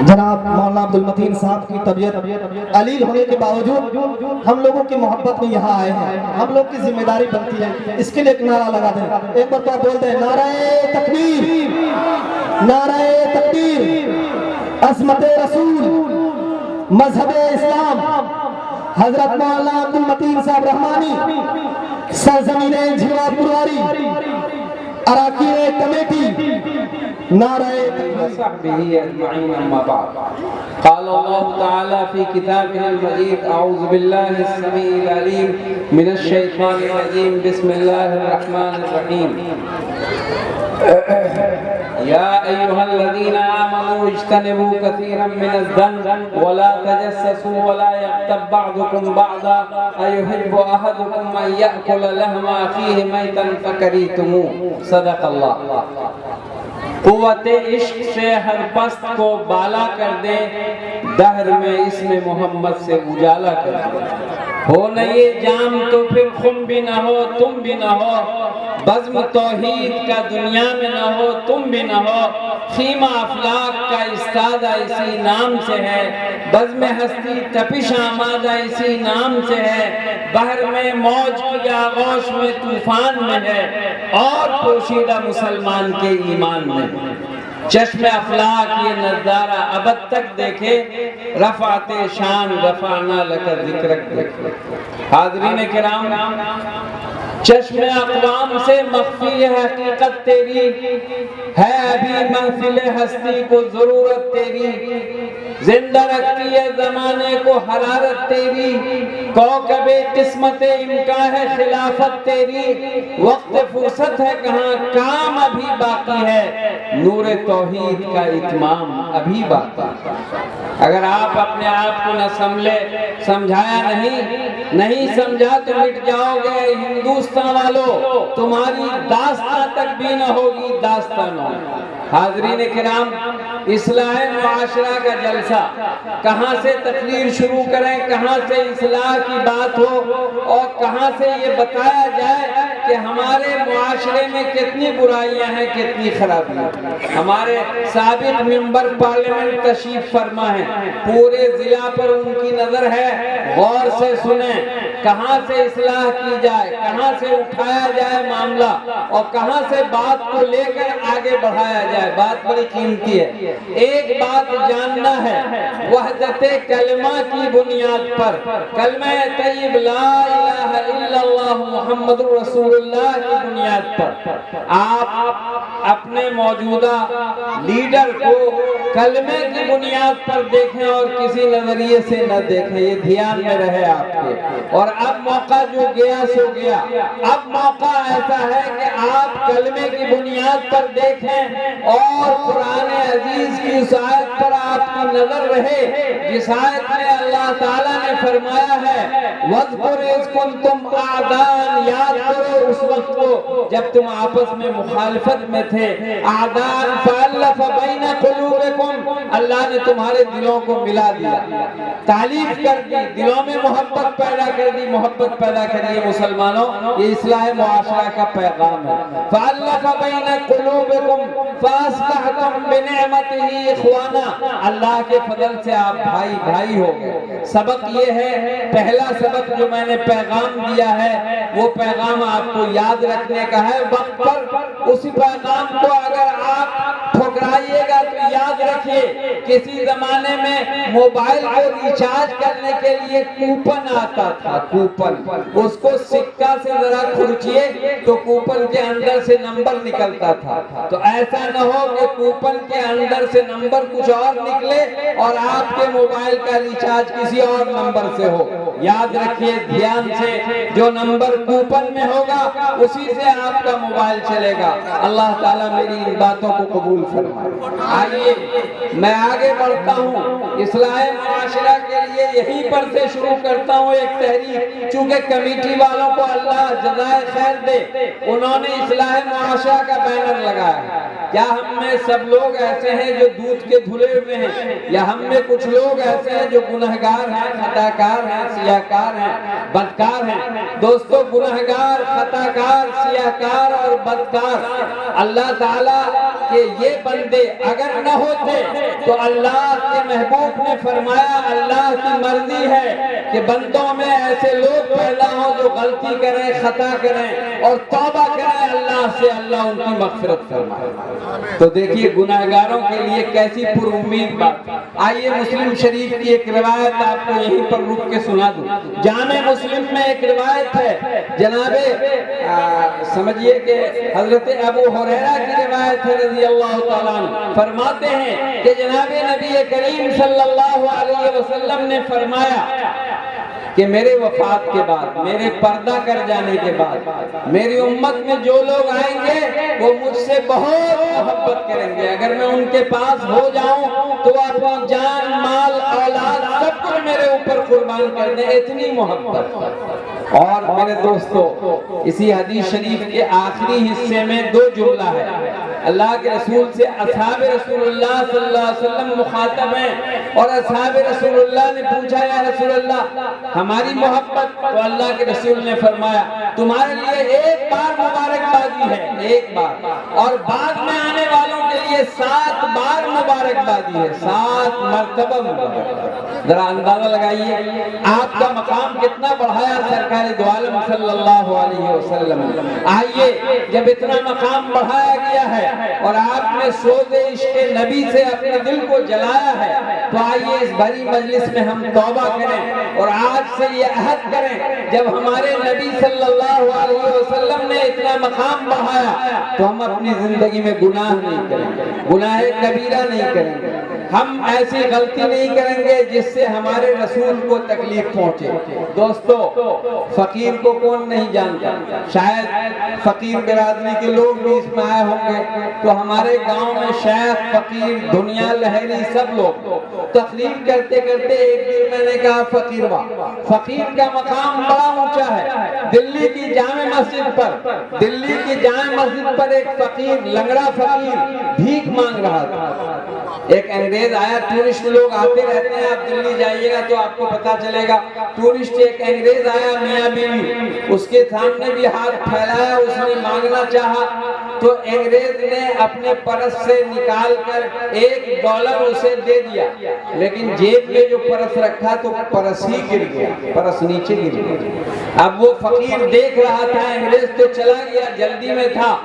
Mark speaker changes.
Speaker 1: جناب مولانا عبدالمتین صاحب کی طبیعت علیل ہونے کے باوجود ہم لوگوں کی محبت میں یہاں آئے ہیں، ہم لوگ کی ذمہ داری بنتی ہے اس کے لیے ایک نعرہ لگا دیں، ایک بار تو آپ بول دیں نعرہ تکبیر، نعرہ تکبیر، عصمت رسول، مذہب اسلام، حضرت مولانا عبدالمتین صاحب رحمانی، سرزمین جھیوا پرواری، اراکین کمیٹی، نعرہ
Speaker 2: وصحبه اجمعین اما بعد قال اللہ تعالی فی کتابہ المجید اعوذ باللہ السمیع العلیم من الشیطان الرجیم بسم اللہ الرحمن الرحیم یا ایہا الذین آمنوا اجتنبوا کثیرا من الظن ولا تجسسوا ولا یغتب بعضکم بعضا ایحب احدکم ان یأکل لحم اخیہ میتا فکریہتموہ صدق اللہ۔ قوت عشق سے ہر پست کو بالا کر دے، دہر میں اسم محمد سے اجالا کر دے، ہو نہ یہ جام تو پھر خم بھی نہ ہو تم بھی نہ ہو، بزم توحید کا دنیا میں نہ ہو تم بھی نہ ہو، خیمہ افلاک کا استادہ اسی نام سے ہے، بزم ہستی تپش آمادہ اسی نام سے ہے، بحر میں موج کی آغوش میں طوفان میں ہے، اور پوشیدہ مسلمان کے ایمان میں چشم افلاک یہ نظارہ ابد تک دیکھے، رفعت شان رفعنا لک ذکرک دیکھے۔ حاضرین کرام، چشم اقوام سے مخفی حقیقت تیری ہے، ابھی محفل ہستی کو ضرورت تیری، زندہ رکھتی ہے زمانے کو حرارت تیری، کوکب قسمت امکان ہے خلافت تیری، وقت فرصت ہے کہاں کام ابھی باقی ہے، نور توحید کا اتمام ابھی باقی ہے۔ اگر آپ اپنے آپ کو نہ سمجھے، سمجھایا نہیں سمجھا تو مٹ جاؤ گے ہندوستان والو، تمہاری داستان تک بھی نہ ہوگی داستانوں۔ حاضرین کرام، اصلاح معاشرہ کا جلسہ، کہاں سے تقریر شروع کریں، کہاں سے اصلاح کی بات ہو، اور کہاں سے یہ بتایا جائے کہ ہمارے معاشرے میں کتنی برائیاں ہیں، کتنی خرابیاں۔ ہمارے سابق ممبر پارلیمنٹ تشریف فرما ہیں، پورے ضلع پر ان کی نظر ہے، غور سے سنیں کہاں سے اصلاح کی جائے، کہاں سے اٹھایا جائے معاملہ، اور کہاں سے بات کو لے کر آگے بڑھایا جائے۔ بات بڑی قیمتی ہے۔ ایک بات جاننا ہے، وحدت کلمہ کی بنیاد پر، کلمہ طیب لا الہ الا اللہ محمد رسول اللہ کی بنیاد پر آپ اپنے موجودہ لیڈر کو کلمے کی بنیاد پر دیکھیں اور کسی نظریے سے نہ دیکھیں، یہ دھیان میں رہے آپ کے۔ اور اب موقع جو گیا سو گیا، اب موقع ایسا ہے کہ آپ کلمے کی بنیاد پر دیکھیں اور قرآن عزیز کی اس آیت پر آپ کی نظر رہے جس آیت میں اللہ تعالیٰ نے فرمایا ہے وَاذْكُرْ إِذْ كُنْتُمْ أَعْدَاءً، یاد کرو اس وقت کو جب تم آپس میں مخالفت میں تھے، أَعْدَاءً فَأَلَّفَ بَيْنَ قُلُوبِكُمْ، اللہ نے تمہارے دلوں کو ملا دیا، تعلیف کر دی، دلوں میں محبت پیدا کر دی، محبت پیدا کریے مسلمانوں، یہ اصلاح معاشرہ کا پیغام ہے۔ فَأَلَّفَ بَيْنَ قُلُوبِكُمْ فَأَصْبَحْتُمْ بِنِعْمَتِهِ إِخْوَانًا، اللہ کے فضل سے آپ بھائی ہو گئے۔ سبق یہ ہے، پہلا سبق جو میں نے پیغام دیا ہے وہ پیغام آپ کو یاد رکھنے کا ہے وقت پر۔ اسی پیغام کو اگر آپ ٹھکرائیے گا تو یاد رکھیے، کسی زمانے میں موبائل کو ریچارج کرنے کے لیے کوپن آتا تھا، کوپن، اس کو سکہ سے ذرا کھرچیے تو کوپن کے اندر سے نمبر نکلتا تھا۔ تو ایسا نہ ہو کہ کوپن کے اندر سے نمبر کچھ اور نکلے اور آپ کے موبائل کا ریچارج کسی اور نمبر سے ہو۔ یاد رکھیے دھیان سے، جو نمبر کوپن میں ہوگا اسی سے آپ کا موبائل چلے گا۔ اللہ تعالیٰ میری ان باتوں کو قبول فرمائے۔ آئیے میں آگے بڑھتا ہوں، اصلاح معاشرہ کے لیے یہیں پر سے شروع کرتا ہوں ایک تحریک، چونکہ کمیٹی والوں کو اللہ جزائے خیر دے، انہوں نے اصلاح معاشرہ کا بینر لگایا۔ کیا ہم میں سب لوگ ایسے ہیں جو دودھ کے دھلے ہوئے ہیں، یا ہم میں کچھ لوگ ایسے ہیں جو گنہگار ہیں، خطاکار ہیں، سیاہکار ہیں، بدکار ہیں؟ دوستو، گنہگار، خطاکار، سیاہکار اور بدکار اللہ تعالیٰ کے یہ بندے اگر نہ ہوتے تو اللہ کے محبوب نے فرمایا اللہ کی مرضی ہے کہ بندوں میں ایسے لوگ پیدا ہوں جو غلطی کریں، خطا کریں اور توبہ کریں اللہ سے، اللہ ان کی مغفرت فرمائے۔ تو دیکھیے گناہگاروں کے لیے کیسی پر امید بات۔ آئیے مسلم شریف کی ایک روایت آپ کو یہیں پر رک کے سنا دوں۔ جامع مسلم میں ایک روایت ہے، جناب سمجھیے کہ حضرت ابو ہریرہ کی روایت ہے رضی اللہ تعالیٰ عنہ، فرماتے ہیں کہ جناب نبی کریم صلی اللہ علیہ وسلم نے فرمایا کہ میرے وفات کے بعد، میرے پردہ کر جانے کے بعد میری امت میں جو لوگ آئیں گے وہ مجھ سے بہت محبت کریں گے، اگر میں ان کے پاس ہو جاؤں تو وہ اپنی جان، مال، اولاد سب کچھ میرے اوپر قربان کر دیں، اتنی محبت۔ اور میرے دوستو اسی حدیث شریف کے آخری حصے میں دو جملہ ہے، اللہ کے رسول سے اصحاب رسول اللہ صلی اللہ علیہ وسلم مخاطب ہیں اور اصحاب رسول اللہ نے پوچھا یا رسول اللہ ہماری محبت، تو اللہ کے رسول نے فرمایا تمہارے لیے ایک بار مبارکبادی ہے، ایک بار، اور بعد میں آنے والوں کے لیے 7 بار مبارکبادی ہے، 7 مرتبہ مبارکبادی۔ ذرا اندازہ لگائیے آپ کا مقام کتنا بڑھایا سرکار دو عالم صلی اللہ علیہ وسلم۔ آئیے جب اتنا مقام بڑھایا گیا ہے اور آپ نے سوز عشق نبی سے اپنے دل کو جلایا ہے، تو آئیے اس بھری مجلس میں ہم توبہ کریں اور آج سے یہ عہد کریں جب ہمارے نبی صلی اللہ علیہ وسلم نے اتنا مقام بڑھایا تو ہم اپنی زندگی میں گناہ نہیں کریں گے، گناہ کبیرہ نہیں کریں گے، ہم ایسی غلطی نہیں کریں گے جس سے ہمارے رسول کو تکلیف پہنچے۔ دوستو فقیر کو کون نہیں جانتا، شاید فقیر برادری کے لوگ بھی اس میں آئے ہوں گے، تو ہمارے گاؤں میں شیخ، فقیر، دنیا لہری سب لوگ تقریر کرتے کرتے ایک دن میں نے کہا فقیر واہ، فقیر کا مقام بڑا اونچا ہے۔ دلی کی جامع مسجد پر ایک فقیر، لنگڑا فقیر بھیک مانگ رہا تھا۔ ایک انگریز آیا، ٹورسٹ لوگ آتے رہتے ہیں، آپ دلی جائیے گا تو آپ کو پتا چلے گا، ٹورسٹ ایک انگریز آیا میاں بیوی، اس کے سامنے بھی ہاتھ پھیلایا، اس نے مانگنا چاہا تو انگریز نے اپنے پرس سے نکال کر $1 اسے دے دیا، لیکن جیب میں جو پرس رکھا تو پرس ہی گر گیا، پرس نیچے گر گیا۔ اب وہ فقیر دیکھ رہا تھا، انگریز تو چلا گیا، جلدی میں تھا،